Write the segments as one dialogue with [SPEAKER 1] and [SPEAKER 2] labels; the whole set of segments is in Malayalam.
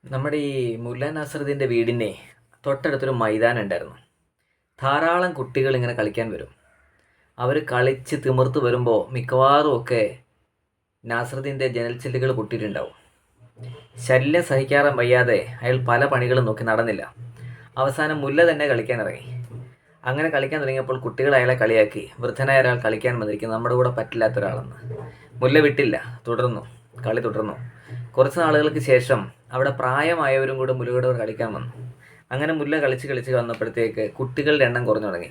[SPEAKER 1] നമ്മുടെ ഈ മുല്ല നസറുദ്ദീൻ്റെ വീടിൻ്റെ തൊട്ടടുത്തൊരു മൈതാനം ഉണ്ടായിരുന്നു. ധാരാളം കുട്ടികൾ ഇങ്ങനെ കളിക്കാൻ വരും. അവർ കളിച്ച് തിമിർത്ത് വരുമ്പോൾ മിക്കവാറും ഒക്കെ നാസറുദ്ദീൻ്റെ ജനൽ ചില്ലുകൾ പൊട്ടിയിട്ടുണ്ടാവും. ശല്യം സഹിക്കാറാൻ വയ്യാതെ അയാൾ പല പണികളും നോക്കി നടന്നില്ല. അവസാനം മുല്ല തന്നെ കളിക്കാൻ ഇറങ്ങി. അങ്ങനെ കളിക്കാൻ തുടങ്ങിയപ്പോൾ കുട്ടികൾ അയാളെ കളിയാക്കി, വൃദ്ധനായ ഒരാൾ കളിക്കാൻ വന്നിരിക്കുന്നു, നമ്മുടെ കൂടെ പറ്റില്ലാത്ത ഒരാളെന്ന്. മുല്ല വിട്ടില്ല, കളി തുടർന്നു. കുറച്ച് നാളുകൾക്ക് ശേഷം അവിടെ പ്രായമായവരും കൂടെ മുല്ലയോട് കളിക്കാൻ വന്നു. അങ്ങനെ മുല്ല കളിച്ച് കളിച്ച് വന്നപ്പോഴത്തേക്ക് കുട്ടികളുടെ എണ്ണം കുറഞ്ഞു തുടങ്ങി.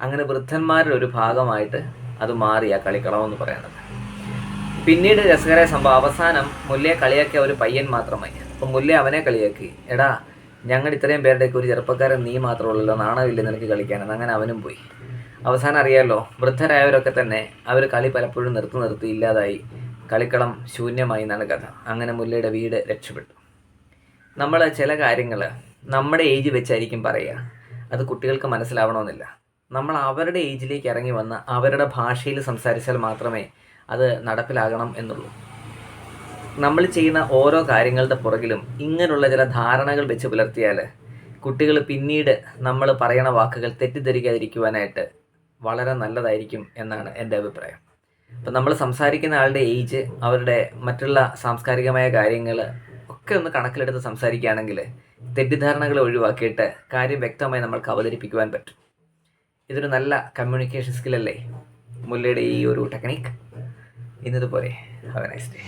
[SPEAKER 1] അങ്ങനെ വൃദ്ധന്മാരുടെ ഒരു ഭാഗമായിട്ട് അത് മാറി ആ കളിക്കളമെന്ന് പറയുന്നത്. പിന്നീട് രസകരമായ സംഭവം, അവസാനം മുല്ലയെ കളിയാക്കിയ ഒരു പയ്യൻ മാത്രമായി. അപ്പം മുല്ല അവനെ കളിയാക്കി, എടാ ഞങ്ങൾ ഇത്രയും പേരുടെയൊക്കെ ഒരു ചെറുപ്പക്കാരൻ നീ മാത്രമുള്ളല്ലോ, നാണമില്ല നിനക്ക് കളിക്കാനെന്ന്. അങ്ങനെ അവനും പോയി. അവസാനം അറിയാമല്ലോ, വൃദ്ധരായവരൊക്കെ തന്നെ അവർ കളി പലപ്പോഴും നിർത്തി ഇല്ലാതായി, കളിക്കളം ശൂന്യമായി എന്നാണ് കഥ. അങ്ങനെ മുല്ലയുടെ വീട് രക്ഷപ്പെട്ടു. നമ്മൾ ചില കാര്യങ്ങൾ നമ്മുടെ ഏജ് വെച്ചായിരിക്കും പറയുക, അത് കുട്ടികൾക്ക് മനസ്സിലാവണമെന്നില്ല. നമ്മൾ അവരുടെ ഏജിലേക്ക് ഇറങ്ങി വന്ന് അവരുടെ ഭാഷയിൽ സംസാരിച്ചാൽ മാത്രമേ അത് നടപ്പിലാകണം എന്നുള്ളൂ. നമ്മൾ ചെയ്യുന്ന ഓരോ കാര്യങ്ങളുടെ പുറകിലും ഇങ്ങനെയുള്ള ചില ധാരണകൾ വെച്ച് പുലർത്തിയാൽ കുട്ടികൾ പിന്നീട് നമ്മൾ പറയണ വാക്കുകൾ തെറ്റിദ്ധരിക്കാതിരിക്കുവാനായിട്ട് വളരെ നല്ലതായിരിക്കും എന്നാണ് എൻ്റെ അഭിപ്രായം. അപ്പം നമ്മൾ സംസാരിക്കുന്ന ആളുടെ ഏജ്, അവരുടെ മറ്റുള്ള സാംസ്കാരികമായ കാര്യങ്ങൾ ഒക്കെ ഒന്ന് കണക്കിലെടുത്ത് സംസാരിക്കുകയാണെങ്കിൽ തെറ്റിദ്ധാരണകൾ ഒഴിവാക്കിയിട്ട് കാര്യം വ്യക്തമായി നമ്മൾക്ക് അവതരിപ്പിക്കുവാൻ പറ്റും. ഇതൊരു നല്ല കമ്മ്യൂണിക്കേഷൻ സ്കില്ലല്ലേ മുല്ലയുടെ ഈ ഒരു ടെക്നിക്ക്. ഇന്നതുപോലെ ഹാവ് എ നൈസ് ഡേ.